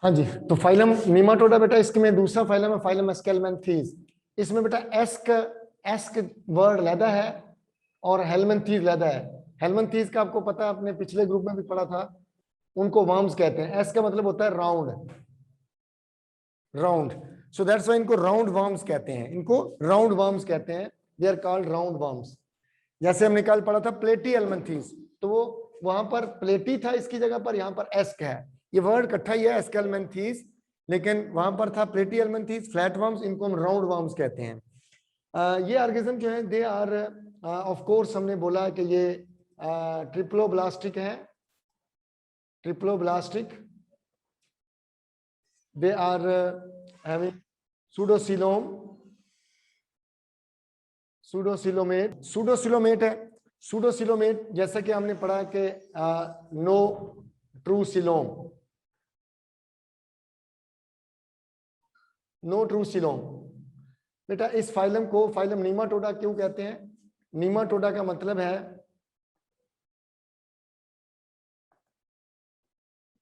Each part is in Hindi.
हाँ जी, तो फाइलम नीमाटोडा बेटा, इसके में दूसरा फाइलम है फाइलम एस्केलमेंथीज। इसमें बेटा एस्क एस्क वर्ड लैदा है और हेलमेंथीज लैदा है। हेलमेंथीज का आपको पता है, आपने पिछले ग्रुप में भी पढ़ा था, उनको वर्म्स कहते हैं। एस का मतलब होता है round, round. So that's why इनको राउंड वर्म्स कहते हैं, इनको राउंड वर्म्स कहते हैं। They are called round worms. जैसे हमने कल पढ़ा था प्लेटी एलमेंथीज, तो वो वहां पर प्लेटी था, इसकी जगह पर यहाँ पर एस्क है। ये वर्ड इकट्ठा ही है एस्केलमेंथीज, लेकिन वहां पर था प्लेटी एलमेंथीज, फ्लैट वर्म्स, इनको हम राउंड वर्म्स कहते हैं। ये ऑर्गेनिज्म जो है दे आर ऑफ कोर्स, हमने बोला कि ये ट्रिप्लोब्लास्टिक है, triploblastic. They are having pseudocoelom, pseudocoelomate, pseudocoelomate है। सूडोसिलोमेट जैसा कि हमने पढ़ा कि no true coelom, no true coelom. बेटा इस फाइलम को फाइलम नीमाटोडा क्यों कहते हैं? नीमाटोडा का मतलब है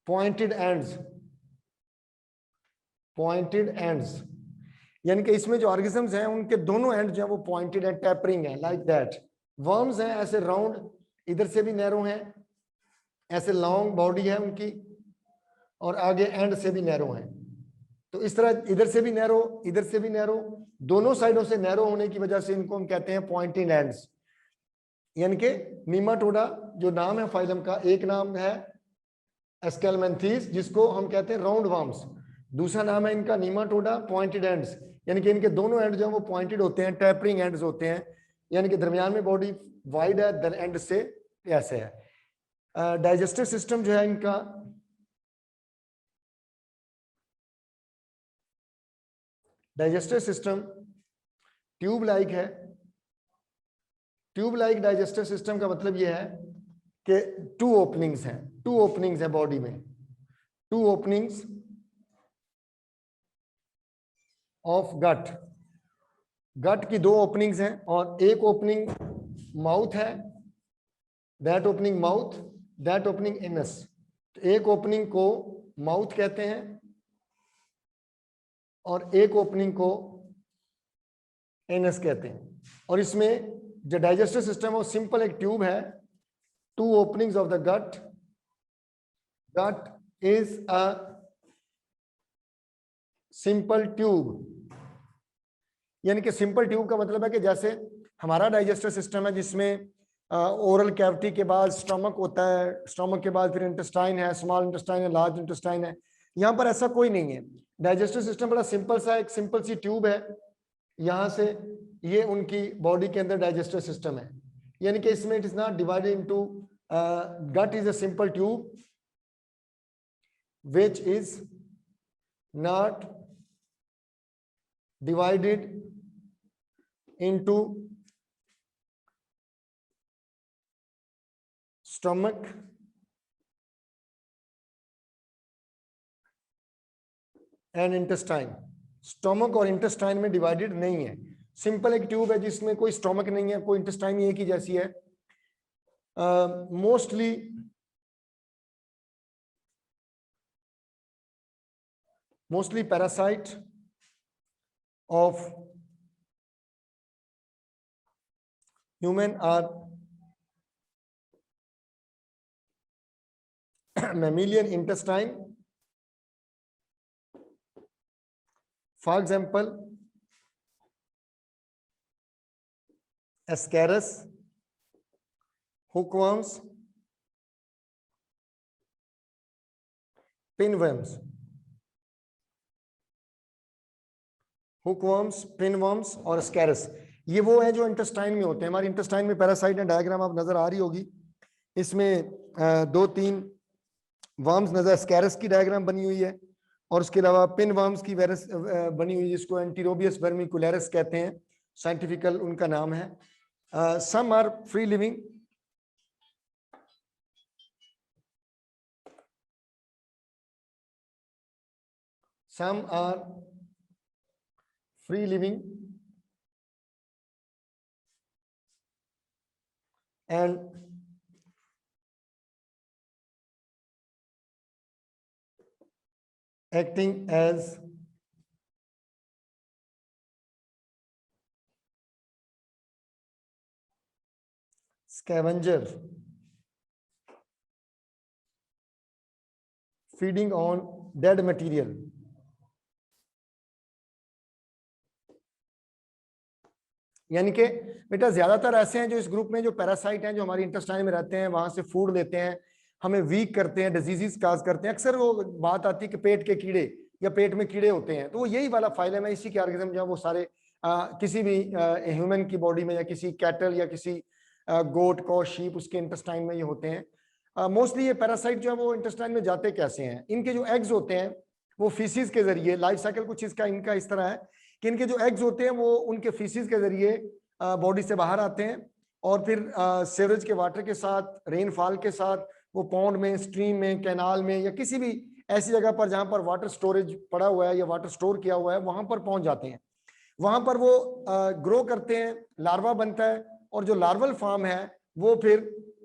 पॉइंटेड एंड्स, पॉइंटेड एंड्स, यानी कि इसमें जो ऑर्गेनिजम्स हैं उनके दोनों एंड जो है वो पॉइंटेड है, टैपरिंग है, लाइक दैट। वर्म्स हैं ऐसे राउंड, इधर से भी नैरो हैं, ऐसे लॉन्ग बॉडी है उनकी, और आगे एंड से भी नैरो हैं। तो इस तरह इधर से भी नैरो, इधर से भी नैरो, दोनों साइडों से नैरो होने की वजह से इनको हम कहते हैं पॉइंटेड एंड्स। यानी कि नीमाटोडा जो नाम है फाइलम का, एक नाम है एस्केलमेंथीज जिसको हम कहते हैं राउंड वर्म्स, दूसरा नाम है इनका नीमाटोडा पॉइंटेड एंड्स, यानी कि इनके दोनों एंड जो है वो पॉइंटेड होते हैं, टैपरिंग एंड्स होते हैं, यानी कि दरमियान में बॉडी वाइड है, दर एंड से ऐसे है। डाइजेस्टिव सिस्टम जो है इनका, डाइजेस्टिव सिस्टम ट्यूब लाइक है। ट्यूब लाइक डाइजेस्टिव सिस्टम का मतलब यह है कि टू ओपनिंग्स हैं, टू ओपनिंग्स है बॉडी में, टू ओपनिंग्स ऑफ गट, गट की दो ओपनिंग्स हैं, और एक ओपनिंग माउथ है, that opening mouth, that opening anus. एक ओपनिंग को माउथ कहते हैं और एक ओपनिंग को एनस कहते हैं। और इसमें जो डाइजेस्टिव सिस्टम है वो सिंपल एक ट्यूब है, two openings of the gut, gut is a simple tube. यानी कि सिंपल ट्यूब का मतलब है कि जैसे हमारा डाइजेस्टिव सिस्टम है जिसमें ओरल कैविटी के बाद स्टमक होता है, स्टमक के बाद फिर इंटेस्टाइन है, स्मॉल इंटेस्टाइन है, लार्ज इंटेस्टाइन है, यहाँ पर ऐसा कोई नहीं है। डाइजेस्टिव सिस्टम बड़ा सिंपल सा, एक सिंपल सी ट्यूब है, यहाँ से ये उनकी बॉडी के अंदर डाइजेस्टिव सिस्टम है। यानी कि इसमें it is not divided into, gut is a simple tube which is not divided into stomach and intestine। Stomach और इंटेस्टाइन में डिवाइडेड नहीं है, सिंपल एक ट्यूब है जिसमें कोई स्टोमक नहीं है, कोई इंटेस्टाइन, एक ही जैसी है। Mostly parasite of human or mammalian intestine, for example ascaris, hookworms, pinworms, hookworms, pinworms और स्कैरस, ये वो हैं जो इंटेस्टाइन में होते हैं। हमारे इंटेस्टाइन में पैरासाइट है, डायग्राम आप नजर आ रही होगी, इसमें दो तीन वर्म्स नजर, स्कैरस की डायग्राम बनी हुई है, और उसके अलावा पिन वर्म्स की वायरस बनी हुई है जिसको एंटीरोबियस वर्मिकुलरिस कहते हैं, साइंटिफिकल उनका नाम है। Some are free living, some are free living and acting as scavenger feeding on dead material. यानी कि बेटा ज्यादातर ऐसे हैं जो इस ग्रुप में जो पैरासाइट हैं जो हमारी इंटेस्टाइन में रहते हैं, वहां से फूड लेते हैं, हमें वीक करते हैं, डिजीजेस काज करते हैं। अक्सर वो बात आती है कि पेट के कीड़े या पेट में कीड़े होते हैं, तो वो यही वाला फाइलम है, इसी के ऑर्गेनिज्म जो है वो सारे किसी भी ह्यूमन की बॉडी में या किसी कैटल या किसी गोट कॉ शीप उसके इंटेस्टाइन में ये होते हैं। मोस्टली ये पैरासाइट जो है वो इंटेस्टाइन में जाते कैसे हैं, इनके जो एग्स होते हैं वो फीसिस के जरिए, लाइफ साइकिल कुछ इसका इनका इस तरह है कि इनके जो एग्स होते हैं वो उनके फीसिस के जरिए बॉडी से बाहर आते हैं और फिर सीवरेज के वाटर के साथ, रेनफॉल के साथ वो पॉन्ड में, स्ट्रीम में, कैनाल में या किसी भी ऐसी जगह पर जहां पर वाटर स्टोरेज पड़ा हुआ है या वाटर स्टोर किया हुआ है वहां पर पहुंच जाते हैं। वहां पर वो ग्रो करते हैं, लार्वा बनता है, और जो लार्वल फॉर्म है वो फिर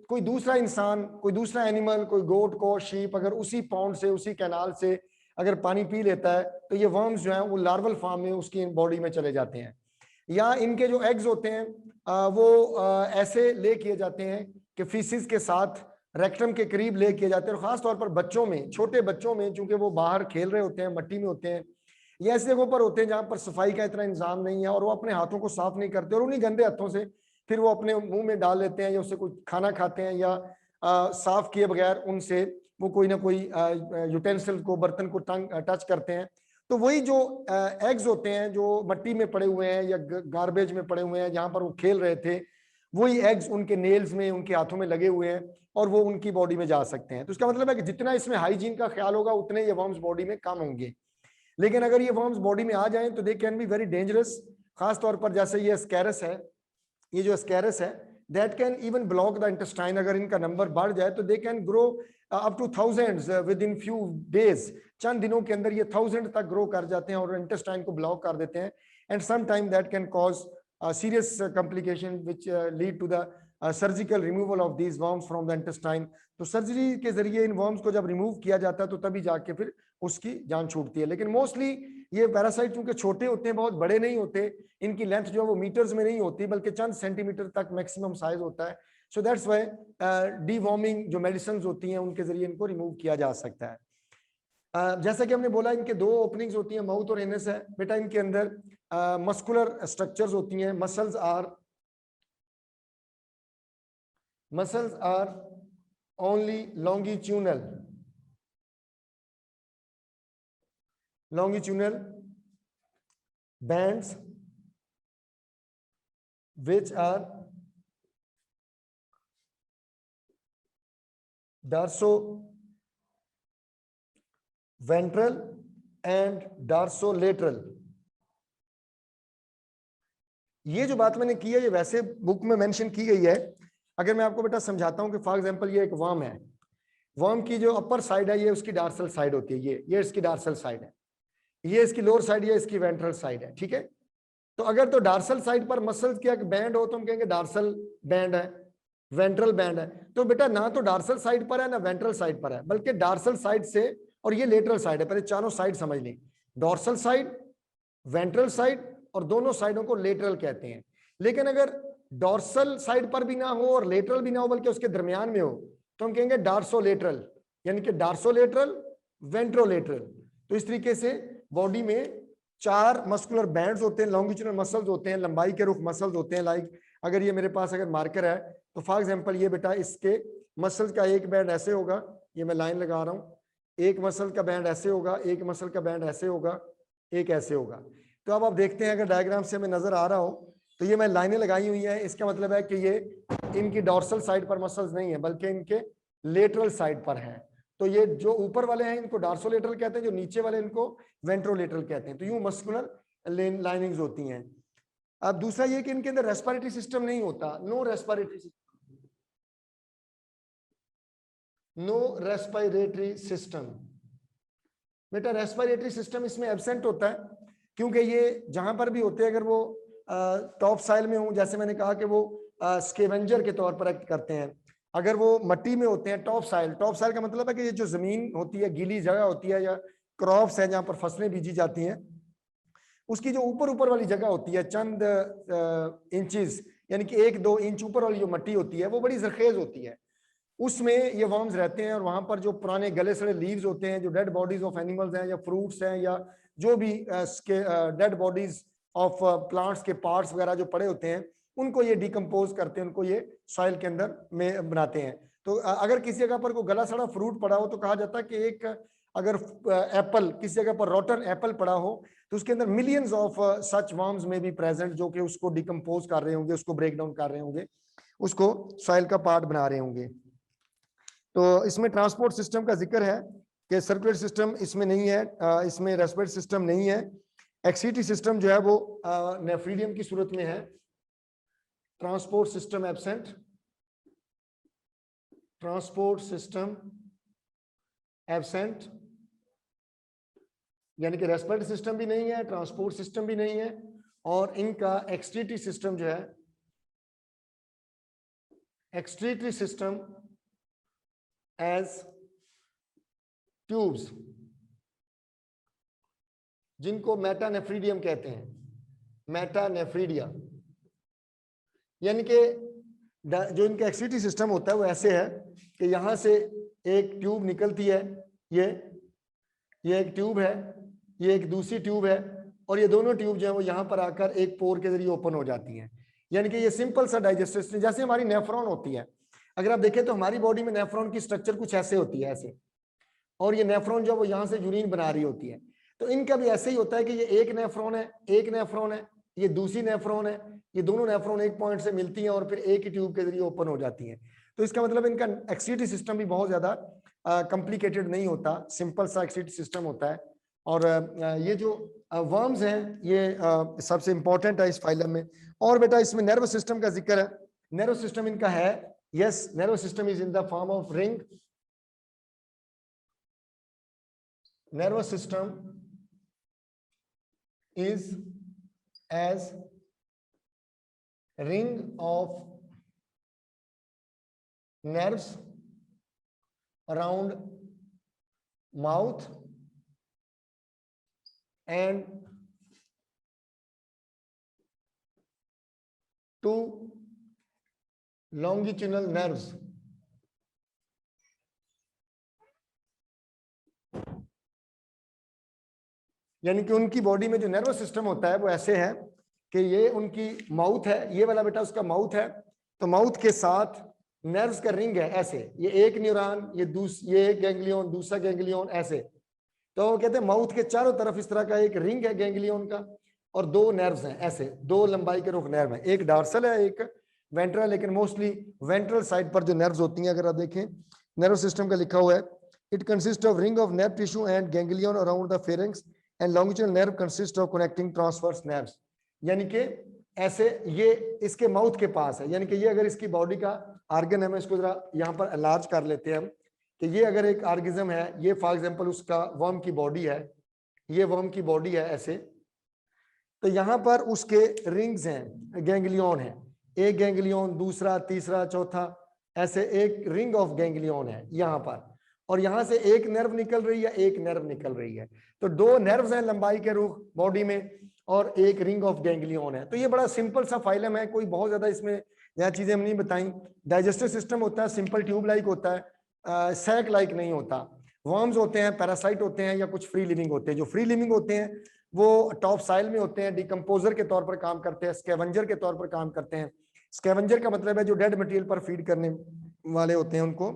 कोई दूसरा इंसान, कोई दूसरा एनिमल, कोई गोट को शीप अगर उसी पॉन्ड से, उसी कैनाल से अगर पानी पी लेता है तो ये वर्म्स जो हैं वो लार्वल फॉर्म में उसकी बॉडी में चले जाते हैं। या इनके जो एग्स होते हैं वो ऐसे ले किए जाते हैं कि फीसिस के साथ रेक्टम के करीब ले किए जाते हैं, और खास तौर पर बच्चों में, छोटे बच्चों में, चूंकि वो बाहर खेल रहे होते हैं, मट्टी में होते हैं या ऐसी जगहों पर होते हैं जहां पर सफाई का इतना इंतजाम नहीं है और वो अपने हाथों को साफ नहीं करते और उन्हीं गंदे हाथों से फिर वो अपने मुंह में डाल लेते हैं या उससे कुछ खाना खाते हैं या साफ किए बगैर उनसे वो कोई ना कोई यूटेंसिल को, बर्तन को टच करते हैं। तो वही जो एग्स होते हैं जो मट्टी में पड़े हुए हैं या गार्बेज में पड़े हुए हैं जहां पर वो खेल रहे थे, वही एग्स उनके नेल्स में, उनके हाथों में लगे हुए हैं और वो उनकी बॉडी में जा सकते हैं। तो इसका मतलब है कि जितना इसमें हाइजीन का ख्याल होगा उतने ये वर्म्स बॉडी में कम होंगे। लेकिन अगर ये वर्म्स बॉडी में आ जाएं तो they can be very dangerous. खास तौर पर जैसे ये स्कैरस है, ये जो स्कैरस है that can even block the intestine. अगर इनका नंबर बढ़ जाए तो they can grow up to thousands within few days. चंद दिनों के अंदर ये 1000 तक ग्रो कर जाते हैं और इंटेस्टाइन को ब्लॉक कर देते हैं। And some time that can cause serious complication which lead to the surgical removal of these worms from the intestine. तो सर्जरी के जरिए इन वर्म्स को जब रिमूव किया जाता है तो तभी जाके फिर उसकी जान छूटती है। लेकिन मोस्टली ये पैरासाइट चूंकि छोटे होते हैं, बहुत बड़े नहीं होते, इनकी लेंथ जो है वो मीटर्स में नहीं होती बल्कि चंद सेंटीमीटर तक मैक्सिमम साइज होता है। सो दैट्स व्हाई डीवॉर्मिंग जो मेडिसिन होती हैं उनके जरिए इनको रिमूव किया जा सकता है। जैसा कि हमने बोला इनके दो ओपनिंग्स होती हैं, माउथ और एनस है। बेटा इनके अंदर मस्कुलर स्ट्रक्चर्स होती हैं। Muscles are only longitudinal bands which are dorsoventral and dorsolateral। ये जो बात मैंने की है ये वैसे बुक में मेंशन की गई है। अगर मैं आपको बेटा समझाता हूं कि फॉर एग्जांपल ये एक वर्म है, वर्म की जो अपर साइड है ये उसकी डार्सल साइड होती है, ये इसकी डार्सल साइड है, ये इसकी लोअर साइड, ये इसकी वेंट्रल साइड है, ठीक है। तो अगर तो डार्सल साइड पर मसल्स का एक बैंड हो तो हम कहेंगे डार्सल बैंड है, वेंट्रल बैंड है। तो बेटा ना तो डार्सल साइड पर है ना वेंट्रल साइड पर है, बल्कि डार्सल साइड से, और ये लेटरल साइड है। पहले चारों साइड समझ लें, डॉर्सल साइड, वेंट्रल साइड और दोनों साइडों को लेटरल कहते हैं। लेकिन अगर डॉर्सल साइड पर भी ना हो और लेटरल भी ना हो बल्कि उसके दरमियान में हो तो हम कहेंगे डार्सोलेटरल, यानी कि डार्सोलेटरल, वेंट्रोलेटरल। तो इस तरीके से बॉडी में चार मस्कुलर बैंड्स होते हैं, लॉन्गिट्यूडनल मसल्स होते हैं, लंबाई के रुख मसल्स होते हैं। लाइक अगर ये मेरे पास अगर मार्कर है तो फॉर एग्जांपल ये बेटा इसके मसल्स का एक बैंड ऐसे होगा, ये मैं लाइन लगा रहा हूं, एक मसल का बैंड ऐसे होगा, एक मसल का बैंड ऐसे होगा, एक ऐसे होगा। तो अब आप देखते हैं अगर डायग्राम से हमें नजर आ रहा हो तो ये मैं लाइनें लगाई हुई हैं, इसका मतलब है कि ये इनकी डॉर्सल साइड पर मसल्स नहीं है बल्कि इनके लेटरल साइड पर हैं। तो ये जो ऊपर वाले हैं इनको डार्सोलेटरल कहते हैं, जो नीचे वाले इनको वेंट्रोलेटरल कहते हैं। तो यूं मस्कुलर लाइनिंग्स होती हैं। अब दूसरा ये कि इनके अंदर रेस्पिरेटरी सिस्टम नहीं होता, नो रेस्पिरेटरी सिस्टम। बेटा रेस्पिरेटरी सिस्टम इसमें एब्सेंट होता है क्योंकि ये जहां पर भी होते हैं, अगर वो टॉप साइल में हो, जैसे मैंने कहा कि वो स्केवेंजर के तौर पर एक्ट करते हैं। अगर वो मट्टी में होते हैं, टॉप साइल का मतलब है कि ये जो जमीन होती है, गीली जगह होती है या क्रॉप्स है जहां पर फसलें बीजी जाती हैं, उसकी जो ऊपर ऊपर वाली जगह होती है, चंद इंचेस यानी कि 1-2 इंच ऊपर वाली जो मिट्टी होती है वो बड़ी जरखेज होती है, उसमें ये वर्म्स रहते हैं। और वहां पर जो पुराने गले सड़े लीव्स होते हैं, जो डेड बॉडीज ऑफ एनिमल्स हैं या फ्रूट्स हैं या जो भी डेड बॉडीज ऑफ प्लांट्स के पार्ट्स वगैरह जो पड़े होते हैं, उनको ये डिकम्पोज करते हैं, उनको ये सॉइल के अंदर में बनाते हैं। तो अगर किसी जगह पर कोई गला सड़ा फ्रूट पड़ा हो तो कहा जाता है कि एक अगर एप्पल किसी जगह पर रॉटन एप्पल पड़ा हो तो उसके अंदर मिलियंस ऑफ सच वर्म्स में भी प्रेजेंट, जो कि उसको डिकम्पोज कर रहे होंगे, उसको ब्रेक डाउन कर रहे होंगे, उसको सॉइल का पार्ट बना रहे होंगे। तो इसमें ट्रांसपोर्ट सिस्टम का जिक्र है कि सर्कुलेटरी सिस्टम इसमें नहीं है, इसमें रेस्पिरेटरी सिस्टम नहीं है। एक्सीटी सिस्टम जो है वो नेफ्रीडियम की सूरत में है। Transport system absent, transport system absent, यानी कि रेस्पिरेटरी सिस्टम भी नहीं है, ट्रांसपोर्ट सिस्टम भी नहीं है, और इनका एक्सक्रीटरी सिस्टम जो है, एक्सक्रीटरी सिस्टम एज ट्यूब्स, जिनको मेटानेफ्रीडियम कहते हैं, मेटानेफ्रीडिया, यानी कि जो इनका एक्सक्रीटरी सिस्टम होता है वो ऐसे है कि यहां से एक ट्यूब निकलती है, ये एक ट्यूब है, ये एक दूसरी ट्यूब है, और ये दोनों ट्यूब जो है वो यहाँ पर आकर एक पोर के जरिए ओपन हो जाती हैं। यानी कि ये सिंपल सा डाइजेस्टिव सिस्टम, जैसे हमारी नेफ्रॉन होती है, अगर आप देखें तो हमारी बॉडी में नेफ्रॉन की स्ट्रक्चर कुछ ऐसे होती है, ऐसे, और ये नेफ्रॉन जो वो यहाँ से यूरिन बना रही होती है, तो इनका भी ऐसे ही होता है कि ये एक नेफ्रॉन है, एक नेफ्रॉन है, ये दूसरी नेफ्रॉन है, ये दोनों नेफ्रॉन एक पॉइंट से मिलती हैं और फिर एक ही ट्यूब के जरिए ओपन हो जाती हैं। तो इसका मतलब इनका एक्सक्रीटरी सिस्टम भी बहुत ज्यादा कॉम्प्लिकेटेड नहीं होता, सिंपल सा एक्सक्रीटरी सिस्टम होता है। और ये जो वर्म्स हैं ये सबसे इंपॉर्टेंट है इस फाइलम में। और बेटा इसमें नर्वस सिस्टम का जिक्र है, नर्वस सिस्टम इनका है, yes, nervous system is in the form of ring, nervous system is as ring of nerves around mouth and two longitudinal nerves, यानी कि उनकी बॉडी में जो नर्वस सिस्टम होता है वो ऐसे है कि ये उनकी माउथ है, ये वाला बेटा उसका माउथ है, तो माउथ के साथ नर्व्स का रिंग है ऐसे, ये एक न्यूरॉन, ये एक गैंग्लियन, दूसरा गैंग्लियन, ऐसे। तो कहते हैं माउथ के चारों तरफ इस तरह का एक रिंग है गैंग्लियन का, और दो नर्व्स हैं ऐसे, दो लंबाई के रुख नर्व हैं, एक डार्सल है एक वेंट्रल, लेकिन मोस्टली वेंट्रल साइड पर जो नर्व्स होती हैं, अगर आप देखें नर्व सिस्टम का लिखा हुआ है, it consist of ring of nerve tissue and ganglion around the pharynx and longitudinal nerve consist of connecting transverse nerves. यानी कि ऐसे ये इसके माउथ के पास है, यानी कि ये अगर इसकी बॉडी का आर्गन है, मैं इसको जरा यहाँ पर एलार्ज कर लेते हैं हम, कि ये अगर एक ऑर्गेनिज्म है, ये फॉर एग्जांपल उसका वर्म की बॉडी है, ये वर्म की बॉडी है ऐसे, तो यहाँ पर उसके रिंग्स हैं, गैंग्लियन है, एक गैंग्लियन, दूसरा, तीसरा, चौथा, ऐसे एक रिंग ऑफ गैंग्लियन है यहाँ पर, और यहाँ से एक नर्व निकल रही है, एक नर्व निकल रही है, तो दो नर्व्स हैं लंबाई के रुख बॉडी में, और एक रिंग ऑफ गैंग्लियन है। तो ये बड़ा सिंपल सा फाइलम है, कोई बहुत ज्यादा इसमें यह चीजें हम नहीं बताई। डाइजेस्टिव सिस्टम होता है, सिंपल ट्यूब लाइक होता है, सैक लाइक नहीं होता। वर्म्स होते हैं, पैरासाइट होते हैं, या कुछ फ्री लिविंग होते हैं। जो फ्री लिविंग होते हैं वो टॉप साइल में होते हैं, डिकम्पोजर के तौर पर काम करते हैं, स्कैवेंजर के तौर पर काम करते हैं। स्कैवेंजर का मतलब है जो डेड मटेरियल पर फीड करने वाले होते हैं, उनको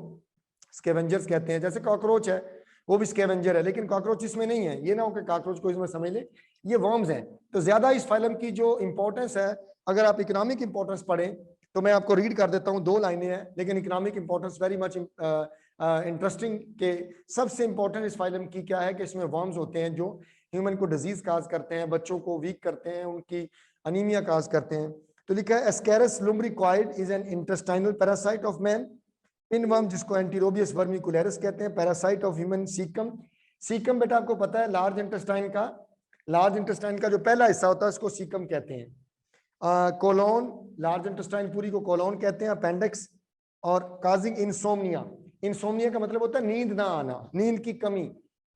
स्कैवेंजर्स कहते हैं। जैसे कॉकरोच है, वो भी स्कैवेंजर है, लेकिन कॉकरोच इसमें नहीं है, ये ना हो कि कॉकरोच को इसमें समझ ले, ये वर्म्स हैं। तो ज्यादा इस फाइलम की जो इंपॉर्टेंस है, अगर आप इकोनॉमिक इंपॉर्टेंस पढ़ें तो मैं आपको रीड कर देता हूँ, 2 लाइनें हैं, लेकिन economic importance very much interesting. के सबसे इंपॉर्टेंट इस फाइलम की क्या है कि इसमें वर्म्स होते हैं जो ह्यूमन को डिजीज काज करते हैं, बच्चों को वीक करते हैं, उनकी अनीमिया काज करते हैं। तो लिखा है ascaris lumbricoides is an intestinal parasite of man, pinworm जिसको एंटीरोबियस वर्मिकुलरिस कहते हैं, parasite of human caecum. Caecum बेटा आपको पता है लार्ज इंटेस्टाइन का जो पहला हिस्सा होता है उसको सीकम कहते हैं। कोलोन, लार्ज इंटेस्टाइन पूरी को कोलोन कहते हैं, अपेंडिक्स, और काजिंग इंसोम्निया। इंसोम्निया का मतलब होता है नींद ना आना, नींद की कमी,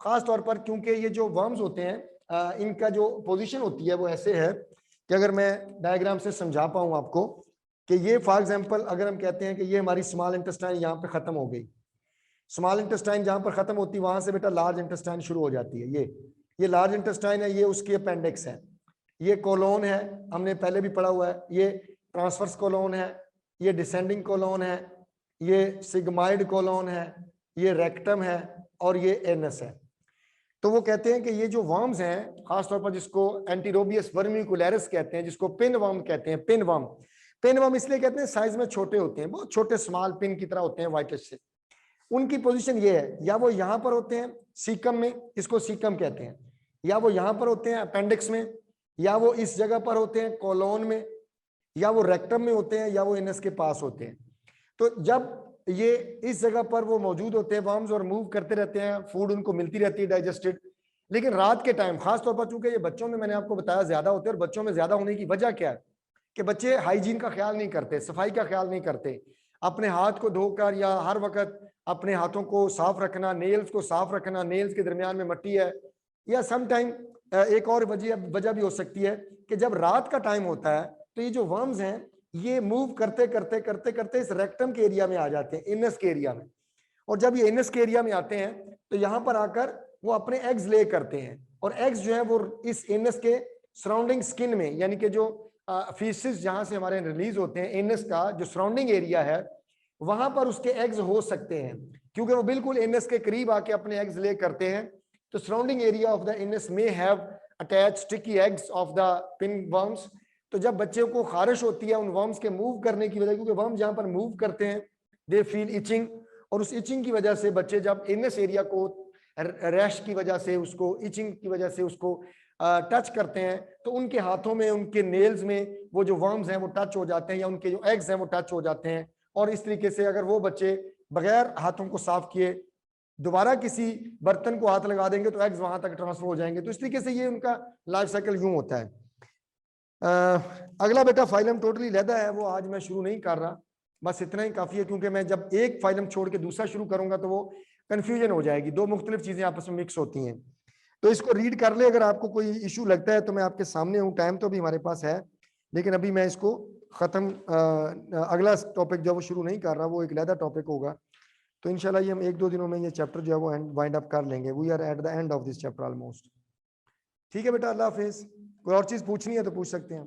खास तौर पर क्योंकि ये जो वर्म्स होते हैं इनका जो पोजीशन होती है वो ऐसे है कि अगर मैं डायग्राम से समझा पाऊं आपको कि ये फॉर एग्जांपल अगर हम कहते हैं कि ये हमारी स्मॉल इंटेस्टाइन यहाँ पे खत्म हो गई, स्मॉल इंटेस्टाइन जहां पर खत्म होती है वहां से बेटा लार्ज इंटेस्टाइन शुरू हो जाती है। ये लार्ज इंटेस्टाइन है, ये उसकी अपेंडिक्स है, ये कोलोन है, हमने पहले भी पढ़ा हुआ है, ये ट्रांसवर्स कोलोन है, ये डिसेंडिंग कोलोन है, ये सिग्माइड कोलोन है, ये रेक्टम है और ये एनस है। तो वो कहते हैं कि ये जो वर्म्स हैं खासतौर पर जिसको एंटीरोबियस वर्मिकुलरिस कहते हैं, जिसको पिन वर्म कहते हैं, पिन वर्म इसलिए कहते हैं साइज में छोटे होते हैं, बहुत छोटे स्मॉल पिन की तरह होते हैं व्हाइटिश से। उनकी पोजीशन ये है, या वो यहां पर होते हैं सीकम में, इसको सीकम कहते हैं, या वो यहां पर होते हैं अपेंडिक्स में, या वो इस जगह पर होते हैं कोलोन में, या वो रेक्टम में होते हैं, या वो इनस के पास होते हैं। तो जब ये इस जगह पर वो मौजूद होते हैं वर्म्स और मूव करते रहते हैं, फूड उनको मिलती रहती है डाइजेस्टेड, लेकिन रात के टाइम खासतौर पर चूंकि ये बच्चों में मैंने आपको बताया ज्यादा होते हैं, और बच्चों में ज्यादा होने की वजह क्या है कि बच्चे हाइजीन का ख्याल नहीं करते, सफाई का ख्याल नहीं करते, अपने हाथ को धोकर या हर वक्त अपने हाथों को साफ रखना, नेल्स को साफ रखना, नेल्स के दरमियान में मट्टी है, या सम टाइम एक और वजह भी हो सकती है कि जब रात का टाइम होता है तो ये जो वर्म्स हैं ये मूव करते करते करते करते इस रेक्टम के एरिया में आ जाते हैं, इनस के एरिया में, और जब ये इनस के एरिया में आते हैं तो यहाँ पर आकर वो अपने एग्स ले करते हैं, और एग्स जो है वो इस इनस के सराउंडिंग स्किन में, यानी कि जो फीसिस जहां से हमारे रिलीज होते हैं, इनस का जो सराउंडिंग एरिया है वहां पर उसके एग्स हो सकते हैं, क्योंकि वो बिल्कुल इनस के करीब आके अपने एग्स ले करते हैं। तो surrounding area of the anus may have attach sticky eggs of the pin worms. तो जब बच्चे को खारिश होती है उन वर्म्स के मूव करने की वजह, क्योंकि वर्म जहां पर मूव करते हैं दे फील इचिंग, और उस इचिंग की वजह से बच्चे जब इनस एरिया को रैश की वजह से, उसको इचिंग की वजह से उसको टच करते हैं, तो उनके हाथों में, उनके नेल्स में वो जो वर्म्स हैं वो टच हो जाते हैं, या उनके जो एग्स हैं वो टच हो जाते हैं, और इस तरीके से अगर वो बच्चे बगैर हाथों को साफ किए दोबारा किसी बर्तन को हाथ लगा देंगे तो एग्स वहां तक ट्रांसफर हो जाएंगे। तो इस तरीके से ये उनका लाइफ साइकिल यूं होता है। अगला बेटा फाइलम टोटली लैदा है, वो आज मैं शुरू नहीं कर रहा, बस इतना ही काफी है, क्योंकि मैं जब एक फाइलम छोड़ के दूसरा शुरू करूंगा तो वो कंफ्यूजन हो जाएगी, दो मुख्तलिफ चीजें आपस में मिक्स होती हैं। तो इसको रीड कर ले, अगर आपको कोई इशू लगता है तो मैं आपके सामने हूँ, टाइम तो अभी हमारे पास है, लेकिन अभी मैं इसको खत्म अगला टॉपिक जो वो शुरू नहीं कर रहा, वो एक लैदा टॉपिक होगा, तो इंशाल्लाह ये हम 1-2 दिनों में ये चैप्टर जो है वो वाइंड अप कर लेंगे। We are at the end of this chapter almost. ठीक है बेटा, अल्लाह हाफिज। कोई और चीज पूछनी है तो पूछ सकते हैं।